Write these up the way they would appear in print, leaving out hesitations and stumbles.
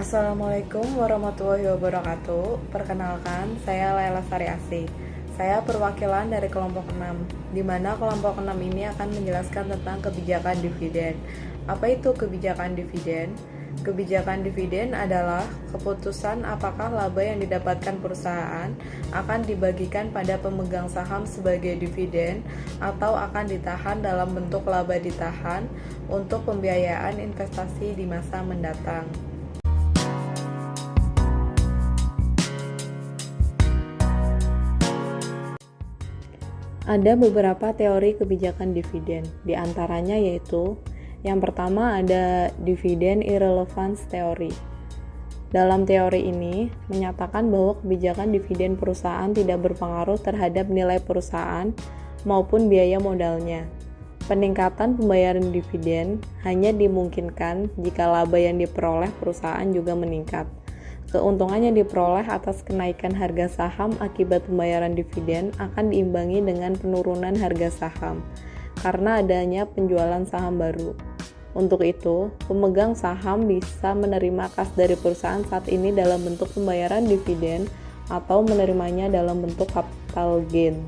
Assalamualaikum warahmatullahi wabarakatuh. Perkenalkan, saya Laila Sari Asih. Saya perwakilan dari kelompok 6, di mana kelompok 6 ini akan menjelaskan tentang kebijakan dividen. Apa itu kebijakan dividen? Kebijakan dividen adalah keputusan apakah laba yang didapatkan perusahaan akan dibagikan pada pemegang saham sebagai dividen atau akan ditahan dalam bentuk laba ditahan untuk pembiayaan investasi di masa mendatang. Ada beberapa teori kebijakan dividen, di antaranya yaitu yang pertama ada dividend irrelevance theory. Dalam teori ini menyatakan bahwa kebijakan dividen perusahaan tidak berpengaruh terhadap nilai perusahaan maupun biaya modalnya. Peningkatan pembayaran dividen hanya dimungkinkan jika laba yang diperoleh perusahaan juga meningkat. Keuntungannya diperoleh atas kenaikan harga saham akibat pembayaran dividen akan diimbangi dengan penurunan harga saham karena adanya penjualan saham baru. Untuk itu, pemegang saham bisa menerima kas dari perusahaan saat ini dalam bentuk pembayaran dividen atau menerimanya dalam bentuk capital gain.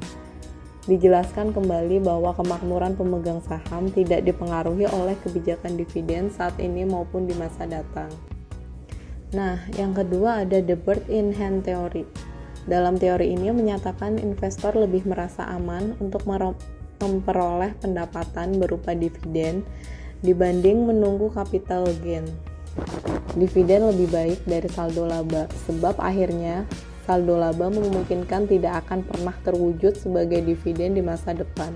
Dijelaskan kembali bahwa kemakmuran pemegang saham tidak dipengaruhi oleh kebijakan dividen saat ini maupun di masa datang. Nah, yang kedua ada the bird in hand theory. Dalam teori ini menyatakan investor lebih merasa aman untuk memperoleh pendapatan berupa dividen dibanding menunggu capital gain. Dividen lebih baik dari saldo laba, sebab akhirnya saldo laba memungkinkan tidak akan pernah terwujud sebagai dividen di masa depan.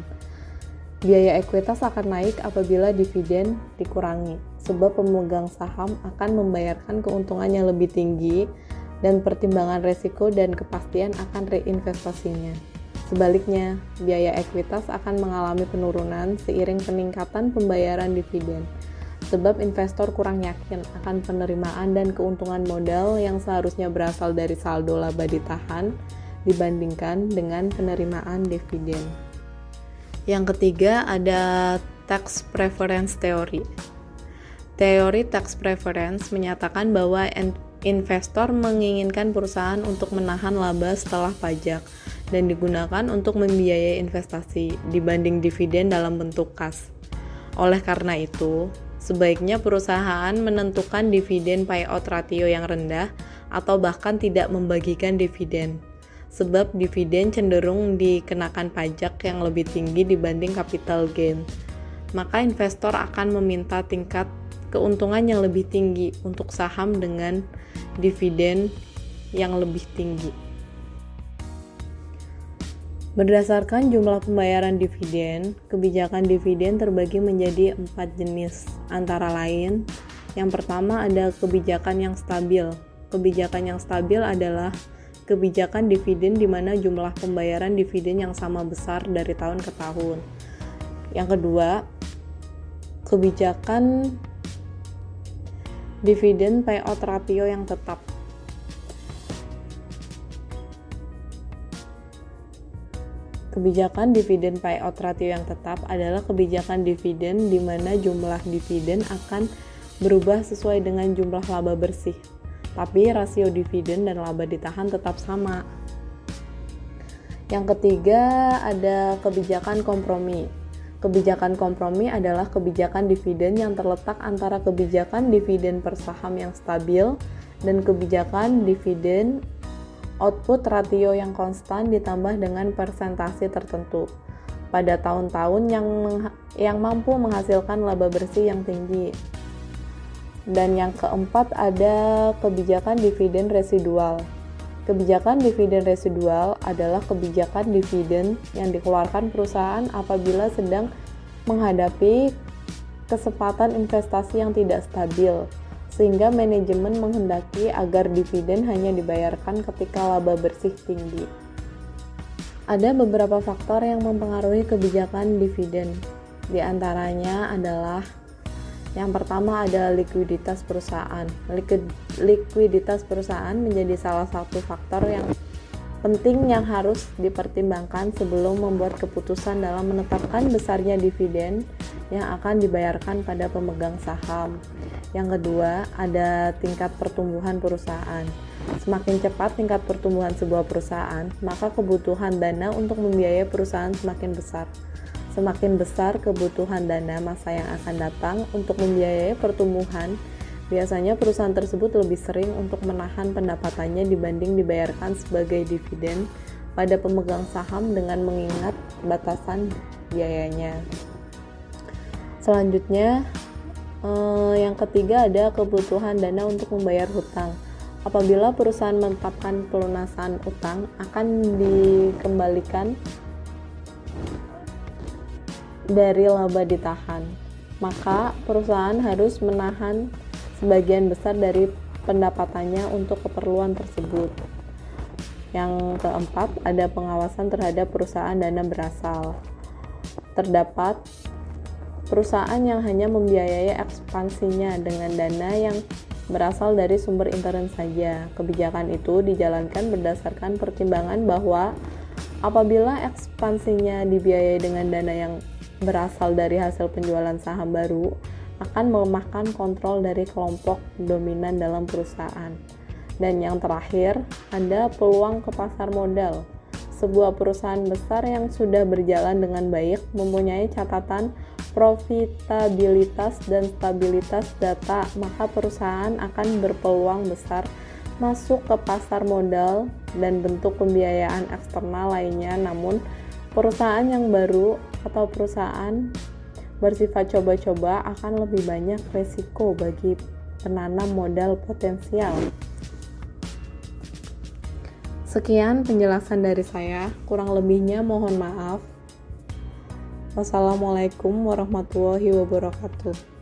Biaya ekuitas akan naik apabila dividen dikurangi, sebab pemegang saham akan membayarkan keuntungan yang lebih tinggi dan pertimbangan resiko dan kepastian akan reinvestasinya. Sebaliknya, biaya ekuitas akan mengalami penurunan seiring peningkatan pembayaran dividen, sebab investor kurang yakin akan penerimaan dan keuntungan modal yang seharusnya berasal dari saldo laba ditahan dibandingkan dengan penerimaan dividen. Yang ketiga ada tax preference theory. Teori tax preference menyatakan bahwa investor menginginkan perusahaan untuk menahan laba setelah pajak dan digunakan untuk membiayai investasi dibanding dividen dalam bentuk kas. Oleh karena itu, sebaiknya perusahaan menentukan dividen payout ratio yang rendah atau bahkan tidak membagikan dividen, sebab dividen cenderung dikenakan pajak yang lebih tinggi dibanding capital gain. Maka investor akan meminta tingkat keuntungan yang lebih tinggi untuk saham dengan dividen yang lebih tinggi. Berdasarkan jumlah pembayaran dividen, kebijakan dividen terbagi menjadi 4 jenis, antara lain, yang pertama ada kebijakan yang stabil. Kebijakan yang stabil adalah kebijakan dividen di mana jumlah pembayaran dividen yang sama besar dari tahun ke tahun. Yang kedua, kebijakan dividen payout ratio yang tetap. Kebijakan dividen payout ratio yang tetap adalah kebijakan dividen di mana jumlah dividen akan berubah sesuai dengan jumlah laba bersih, tapi rasio dividen dan laba ditahan tetap sama. Yang ketiga ada kebijakan kompromi. Kebijakan kompromi adalah kebijakan dividen yang terletak antara kebijakan dividen per saham yang stabil dan kebijakan dividen output ratio yang konstan ditambah dengan persentase tertentu pada tahun-tahun yang mampu menghasilkan laba bersih yang tinggi. Dan yang keempat ada kebijakan dividen residual. Kebijakan dividen residual adalah kebijakan dividen yang dikeluarkan perusahaan apabila sedang menghadapi kesempatan investasi yang tidak stabil, sehingga manajemen menghendaki agar dividen hanya dibayarkan ketika laba bersih tinggi. Ada beberapa faktor yang mempengaruhi kebijakan dividen. Di antaranya adalah yang pertama ada likuiditas perusahaan. Likuiditas perusahaan menjadi salah satu faktor yang penting yang harus dipertimbangkan sebelum membuat keputusan dalam menetapkan besarnya dividen yang akan dibayarkan pada pemegang saham. Yang kedua, ada tingkat pertumbuhan perusahaan. Semakin cepat tingkat pertumbuhan sebuah perusahaan, maka kebutuhan dana untuk membiayai perusahaan semakin besar. Semakin besar kebutuhan dana masa yang akan datang untuk membiayai pertumbuhan, biasanya perusahaan tersebut lebih sering untuk menahan pendapatannya dibanding dibayarkan sebagai dividen pada pemegang saham dengan mengingat batasan biayanya. Selanjutnya, yang ketiga ada kebutuhan dana untuk membayar hutang. Apabila perusahaan menetapkan pelunasan utang akan dikembalikan dari laba ditahan, maka perusahaan harus menahan sebagian besar dari pendapatannya untuk keperluan tersebut. Yang keempat, ada pengawasan terhadap perusahaan dana berasal. Terdapat perusahaan yang hanya membiayai ekspansinya dengan dana yang berasal dari sumber intern saja. Kebijakan itu dijalankan berdasarkan pertimbangan bahwa apabila ekspansinya dibiayai dengan dana yang berasal dari hasil penjualan saham baru, akan melemahkan kontrol dari kelompok dominan dalam perusahaan. Dan yang terakhir, ada peluang ke pasar modal. Sebuah perusahaan besar yang sudah berjalan dengan baik mempunyai catatan profitabilitas dan stabilitas data, maka perusahaan akan berpeluang besar masuk ke pasar modal dan bentuk pembiayaan eksternal lainnya. Namun, perusahaan yang baru atau perusahaan bersifat coba-coba akan lebih banyak risiko bagi penanam modal potensial. Sekian penjelasan dari saya, kurang lebihnya mohon maaf. Wassalamualaikum warahmatullahi wabarakatuh.